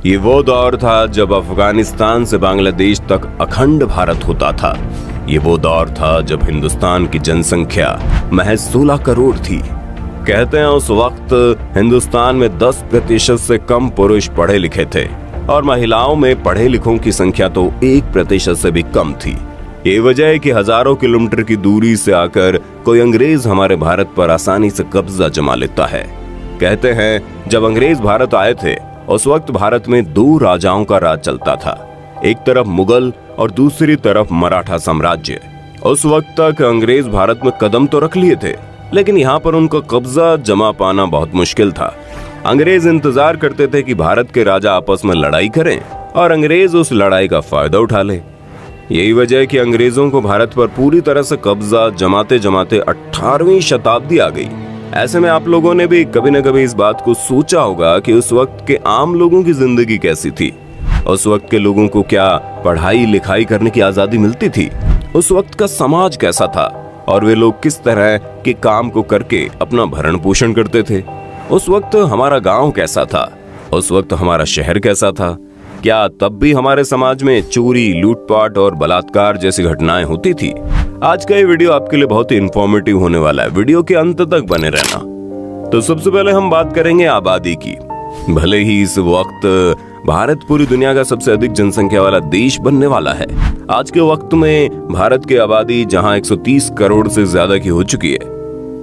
ये वो दौर था जब अफगानिस्तान से बांग्लादेश तक अखंड भारत होता था। ये वो दौर था जब हिंदुस्तान की जनसंख्या महज 16 करोड़ थी। कहते हैं उस वक्त हिंदुस्तान में 10% से कम पुरुष पढ़े लिखे थे और महिलाओं में पढ़े लिखों की संख्या तो 1% से भी कम थी। ये वजह है कि हजारों किलोमीटर की दूरी से आकर कोई अंग्रेज हमारे भारत पर आसानी से कब्जा जमा लेता है। कहते हैं जब अंग्रेज भारत आए थे उस वक्त भारत में 2 राजाओं का राज चलता था, एक तरफ मुगल और दूसरी तरफ मराठा साम्राज्य। उस वक्त तक अंग्रेज भारत में कदम तो रख लिए थे, लेकिन यहाँ पर उनका कब्जा जमा पाना बहुत मुश्किल था। अंग्रेज इंतजार करते थे कि भारत के राजा आपस में लड़ाई करें और अंग्रेज उस लड़ाई का फायदा उठा ले। यही वजह है कि अंग्रेजों को भारत पर पूरी तरह से कब्जा जमाते जमाते 18वीं शताब्दी आ गई। ऐसे में आप लोगों ने भी कभी न कभी इस बात को सोचा होगा कि उस वक्त के आम लोगों की जिंदगी कैसी थी। उस वक्त के लोगों को क्या पढ़ाई लिखाई करने की आजादी मिलती थी? उस वक्त का समाज कैसा था और वे लोग किस तरह के काम को करके अपना भरण पोषण करते थे? उस वक्त हमारा गांव कैसा था? उस वक्त हमारा शहर कैसा था? क्या तब भी हमारे समाज में चोरी, लूटपाट और बलात्कार जैसी घटनाएं होती थी? आज का ये वीडियो आपके लिए बहुत ही इंफॉर्मेटिव होने वाला है, वीडियो के अंत तक बने रहना। तो सबसे पहले हम बात करेंगे आबादी की। भले ही इस वक्त भारत पूरी दुनिया का सबसे अधिक जनसंख्या वाला देश बनने वाला है। आज के वक्त में भारत की आबादी जहां 130 करोड़ से ज्यादा की हो चुकी है,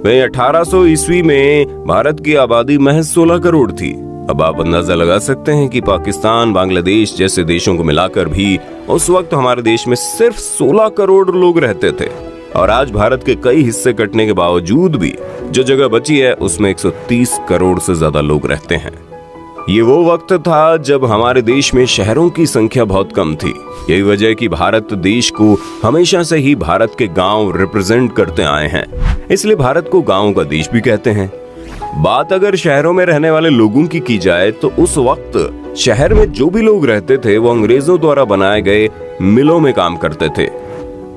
वहीं 1800 ईस्वी में भारत की आबादी महज 16 करोड़ थी। अब आप अंदाजा लगा सकते हैं कि पाकिस्तान, बांग्लादेश जैसे देशों को मिलाकर भी उस वक्त हमारे देश में सिर्फ 16 करोड़ लोग रहते थे। और आज भारत के कई हिस्से कटने के बावजूद भी जो जगह बची है उसमें 130 करोड़ से ज्यादा लोग रहते हैं। ये वो वक्त था जब हमारे देश में शहरों की संख्या बहुत कम थी। यही वजह है कि भारत देश को हमेशा से ही भारत के गांव रिप्रेजेंट करते आए हैं, इसलिए भारत को गांव का देश भी कहते हैं। बात अगर शहरों में रहने वाले लोगों की जाए तो उस वक्त शहर में जो भी लोग रहते थे वो अंग्रेजों द्वारा बनाए गए मिलों में काम करते थे।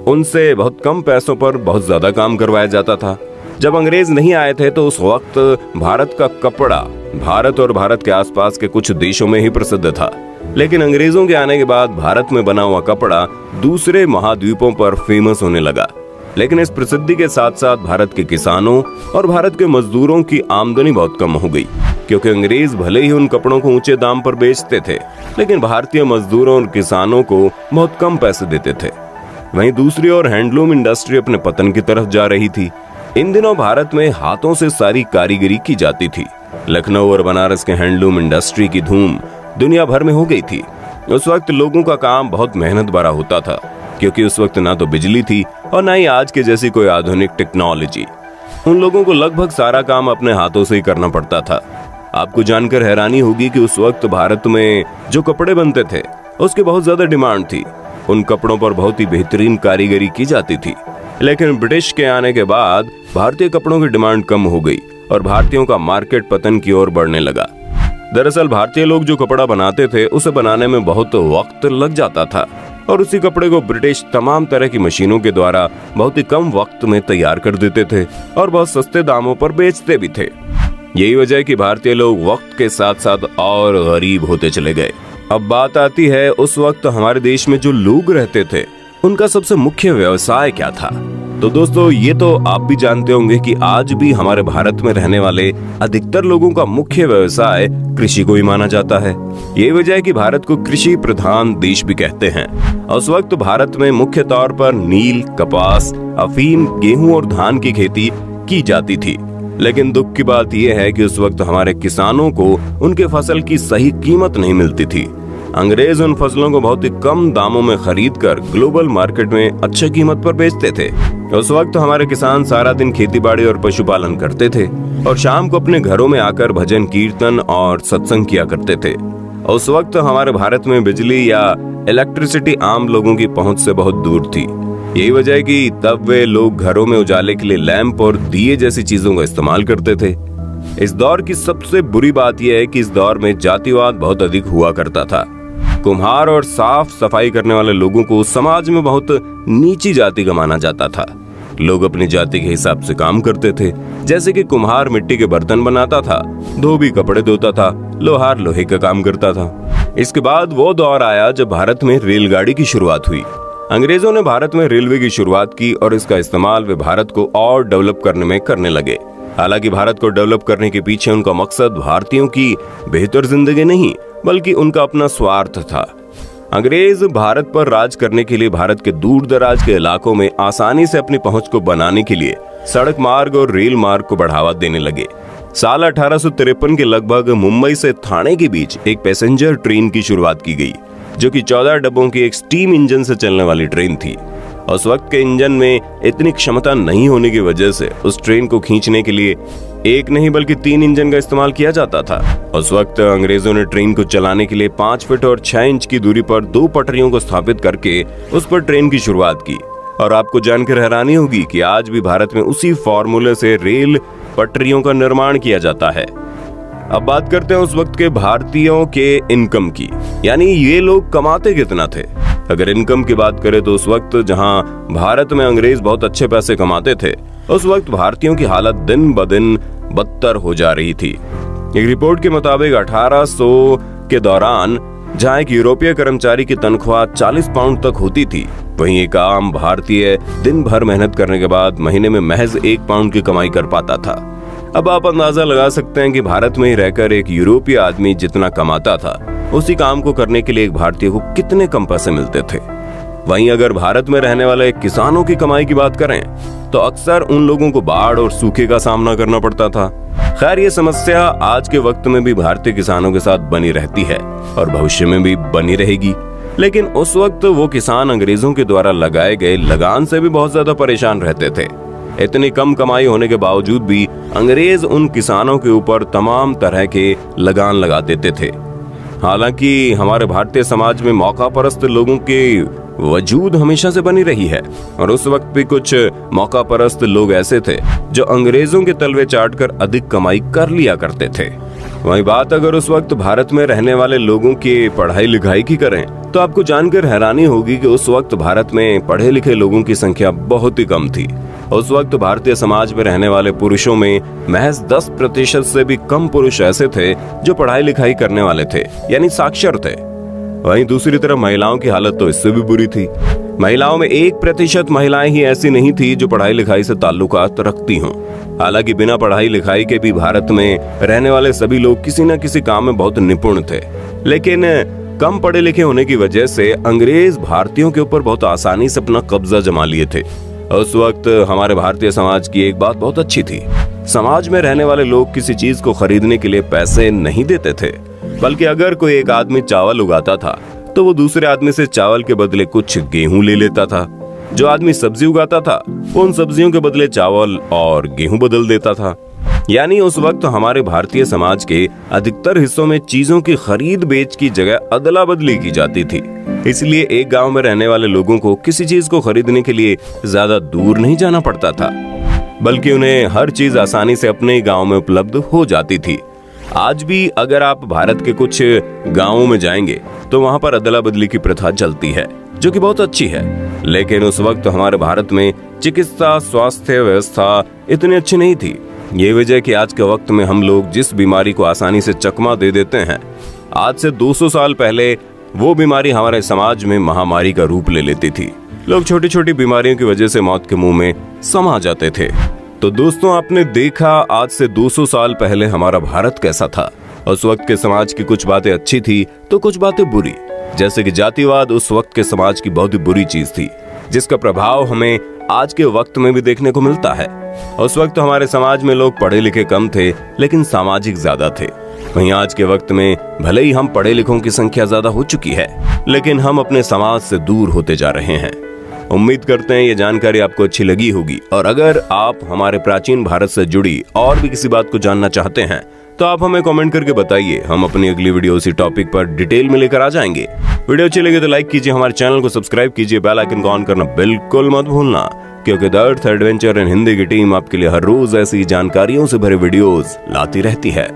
उनसे बहुत कम पैसों पर बहुत ज्यादा काम करवाया जाता था। जब अंग्रेज नहीं आए थे तो उस वक्त भारत का कपड़ा भारत और भारत के आसपास के कुछ देशों में ही प्रसिद्ध था, लेकिन अंग्रेजों के आने के बाद भारत में बना हुआ कपड़ा दूसरे महाद्वीपों पर फेमस होने लगा। लेकिन इस प्रसिद्धि के साथ साथ भारत के किसानों और भारत के मजदूरों की आमदनी बहुत कम हो गई, क्योंकि अंग्रेज भले ही उन कपड़ों को ऊंचे दाम पर बेचते थे, लेकिन भारतीय मजदूरों और किसानों को बहुत कम पैसे देते थे। वहीं दूसरी ओर हैंडलूम इंडस्ट्री अपने पतन की तरफ जा रही थी। इन दिनों भारत में हाथों से सारी कारीगरी की जाती थी। लखनऊ और बनारस के हैंडलूम इंडस्ट्री की धूम दुनिया भर में हो गई थी। उस वक्त लोगों का काम बहुत मेहनत भरा होता था, क्योंकि उस वक्त ना तो बिजली थी और ना ही आज के जैसी कोई आधुनिक टेक्नोलॉजी। उन लोगों को लगभग सारा काम अपने हाथों से ही करना पड़ता था। आपको जानकर हैरानी होगी कि उस वक्त भारत में जो कपड़े बनते थे उसकी बहुत ज्यादा डिमांड थी। उन कपड़ों पर बहुत ही बेहतरीन कारीगरी की जाती थी। लेकिन ब्रिटिश के आने के बाद भारतीय कपड़ों की डिमांड कम हो गई और भारतीयों का मार्केट पतन की ओर बढ़ने लगा। दरअसल भारतीय लोग जो कपड़ा बनाते थे उसे बनाने में बहुत वक्त लग जाता था और उसी कपड़े को ब्रिटिश तमाम तरह की मशीनों के द्वारा बहुत ही कम वक्त में तैयार कर देते थे और बहुत सस्ते दामों पर बेचते भी थे। यही वजह है कि भारतीय लोग वक्त के साथ साथ और गरीब होते चले गए। अब बात आती है उस वक्त हमारे देश में जो लोग रहते थे उनका सबसे मुख्य व्यवसाय क्या था। तो दोस्तों ये तो आप भी जानते होंगे कि आज भी हमारे भारत में रहने वाले अधिकतर लोगों का मुख्य व्यवसाय कृषि को ही माना जाता है। ये वजह है कि भारत को कृषि प्रधान देश भी कहते हैं। उस वक्त भारत में मुख्य तौर पर नील, कपास, अफीम, गेहूं और धान की खेती की जाती थी। लेकिन दुख की बात यह है कि उस वक्त हमारे किसानों को उनके फसल की सही कीमत नहीं मिलती थी। अंग्रेज उन फसलों को बहुत ही कम दामों में खरीदकर ग्लोबल मार्केट में अच्छी कीमत पर बेचते थे। उस वक्त हमारे किसान सारा दिन खेतीबाड़ी और पशुपालन करते थे और शाम को अपने घरों में आकर भजन कीर्तन और सत्संग किया करते थे। उस वक्त हमारे भारत में बिजली या इलेक्ट्रिसिटी आम लोगों की पहुंच से बहुत दूर थी। यही वजह है कि तब वे लोग घरों में उजाले के लिए लैंप और दिए जैसी चीजों का इस्तेमाल करते थे। इस दौर की सबसे बुरी बात यह है कि इस दौर में जातिवाद बहुत अधिक हुआ करता था। कुम्हार और साफ सफाई करने वाले लोगों को समाज में बहुत नीची जाति का माना जाता था। लोग अपनी जाति के हिसाब से काम करते थे, जैसे कि कुम्हार मिट्टी के बर्तन बनाता था, धोबी कपड़े धोता था, लोहार लोहे का काम करता था। इसके बाद वो दौर आया जब भारत में रेलगाड़ी की शुरुआत हुई। अंग्रेजों ने भारत में रेलवे की शुरुआत की और इसका इस्तेमाल वे भारत को और डेवलप करने में करने लगे। हालांकि भारत को डेवलप करने के पीछे उनका मकसद भारतीयों की बेहतर जिंदगी नहीं, बल्कि उनका अपना स्वार्थ था। अंग्रेज भारत पर राज करने के लिए भारत के दूर दराज के इलाकों में आसानी से अपनी पहुंच को बनाने के लिए सड़क मार्ग और रेल मार्ग को बढ़ावा देने लगे। साल 1853 के लगभग मुंबई से ठाणे के बीच एक पैसेंजर ट्रेन की शुरुआत की गई, जो कि 14 डब्बों की एक स्टीम इंजन से चलने वाली ट्रेन थी। उस वक्त के इंजन में इतनी क्षमता नहीं होने की वजह से उस ट्रेन को खींचने के लिए एक नहीं बल्कि 3 इंजन का इस्तेमाल किया जाता था। उस वक्त अंग्रेजों ने ट्रेन को चलाने के लिए 5 फीट और 6 इंच की दूरी पर 2 पटरियों को स्थापित करके उस पर ट्रेन की शुरुआत की। और आपको जानकर हैरानी होगी कि आज भी भारत में उसी फॉर्मूले से रेल पटरियों का निर्माण किया जाता है। अब बात करते हैं उस वक्त के भारतीयों के इनकम की, यानी ये लोग कमाते कितना थे। अगर इनकम की बात करें तो उस वक्त जहां भारत में अंग्रेज बहुत अच्छे पैसे कमाते थे, उस वक्त भारतीयों की हालत दिन ब दिन बदतर हो जा रही थी। एक रिपोर्ट के मुताबिक 1800 के दौरान जहां एक यूरोपीय कर्मचारी की तनख्वाह 40 पाउंड तक होती थी, वहीं एक आम भारतीय दिन भर मेहनत करने के बाद महीने में महज 1 पाउंड की कमाई कर पाता था। अब आप अंदाजा लगा सकते हैं कि भारत में ही रहकर एक यूरोपीय आदमी जितना कमाता था, उसी काम को करने के लिए एक भारतीय को कितने कम पैसे मिलते थे। वहीं अगर भारत में रहने वाले किसानों की कमाई की बात करें तो अक्सर उन लोगों को बाढ़ और सूखे का सामना करना पड़ता था। खैर, ये समस्या आज के वक्त में भी भारतीय किसानों के साथ बनी रहती है और भविष्य में भी बनी रहेगी। लेकिन उस वक्त वो किसान अंग्रेजों के द्वारा लगाए गए लगान से भी बहुत ज्यादा परेशान रहते थे। इतनी कम कमाई होने के बावजूद भी अंग्रेज उन किसानों के ऊपर तमाम तरह के लगान लगा देते थे। हालांकि हमारे भारतीय समाज में मौका परस्त लोगों के वजूद हमेशा से बनी रही है और उस वक्त भी कुछ मौका परस्त लोग ऐसे थे जो अंग्रेजों के तलवे चाटकर अधिक कमाई कर लिया करते थे। वहीं बात अगर उस वक्त भारत में रहने वाले लोगों की पढ़ाई लिखाई की करें तो आपको जानकर हैरानी होगी कि उस वक्त भारत में पढ़े लिखे लोगों की संख्या बहुत ही कम थी। उस वक्त भारतीय समाज में रहने वाले पुरुषों में महज 10% से भी कम पुरुष ऐसे थे जो पढ़ाई लिखाई करने वाले थे, यानी साक्षर थे। वहीं दूसरी तरफ महिलाओं की हालत तो इससे भी बुरी थी। महिलाओं में 1% महिलाएं ही ऐसी नहीं थी जो पढ़ाई लिखाई से ताल्लुकात रखती हों। हालांकि बिना पढ़ाई लिखाई के भी भारत में रहने वाले सभी लोग किसी न किसी काम में बहुत निपुण थे, लेकिन कम पढ़े लिखे होने की वजह से अंग्रेज भारतीयों के ऊपर बहुत आसानी से अपना कब्जा जमा लिए थे। उस वक्त हमारे भारतीय समाज की एक बात बहुत अच्छी थी। समाज में रहने वाले लोग किसी चीज को खरीदने के लिए पैसे नहीं देते थे, बल्कि अगर कोई एक आदमी चावल उगाता था तो वो दूसरे आदमी से चावल के बदले कुछ गेहूं ले लेता था। जो आदमी सब्जी उगाता था वो उन सब्जियों के बदले चावल और गेहूं बदल देता था। यानी उस वक्त हमारे भारतीय समाज के अधिकतर हिस्सों में चीजों की खरीद बेच की जगह अदला बदली की जाती थी। इसलिए एक गांव में रहने वाले लोगों को किसी चीज को खरीदने के लिए ज्यादा दूर नहीं जाना पड़ता था, बल्कि उन्हें हर चीज आसानी से अपने ही गांव में उपलब्ध हो जाती थी। आज भी अगर आप भारत के कुछ गांवों में जाएंगे तो वहां पर अदला बदली की प्रथा चलती है, जो कि बहुत अच्छी है। लेकिन उस वक्त हमारे भारत में चिकित्सा स्वास्थ्य व्यवस्था इतनी अच्छी नहीं थी। ये वजह कि आज के वक्त में हम लोग जिस बीमारी को आसानी से चकमा दे देते हैं, आज से 200 साल पहले वो बीमारी हमारे समाज में महामारी का रूप ले लेती थी। लोग छोटी छोटी बीमारियों की वजह से मौत के मुंह में समा जाते थे। तो दोस्तों, आपने देखा आज से 200 साल पहले हमारा भारत कैसा था। उस वक्त के समाज की कुछ बातें अच्छी थी तो कुछ बातें बुरी, जैसे कि जातिवाद उस वक्त के समाज की बहुत ही बुरी चीज थी, जिसका प्रभाव हमें आज के वक्त में भी देखने को मिलता है। उस वक्त हमारे समाज में लोग पढ़े लिखे कम थे, लेकिन सामाजिक ज्यादा थे। वहीं आज के वक्त में भले ही हम पढ़े लिखों की संख्या ज्यादा हो चुकी है, लेकिन हम अपने समाज से दूर होते जा रहे हैं। उम्मीद करते हैं ये जानकारी आपको अच्छी लगी होगी, और अगर आप हमारे प्राचीन भारत से जुड़ी और भी किसी बात को जानना चाहते हैं तो आप हमें कमेंट करके बताइए। हम अपनी अगली वीडियो उसी टॉपिक पर डिटेल में लेकर आ जाएंगे। वीडियो अच्छी लगे तो लाइक कीजिए, हमारे चैनल को सब्सक्राइब कीजिए, बेल आइकन को ऑन करना बिल्कुल मत भूलना, क्योंकि the earth adventure in Hindi की टीम आपके लिए हर रोज ऐसी जानकारियों से भरे वीडियोस लाती रहती है।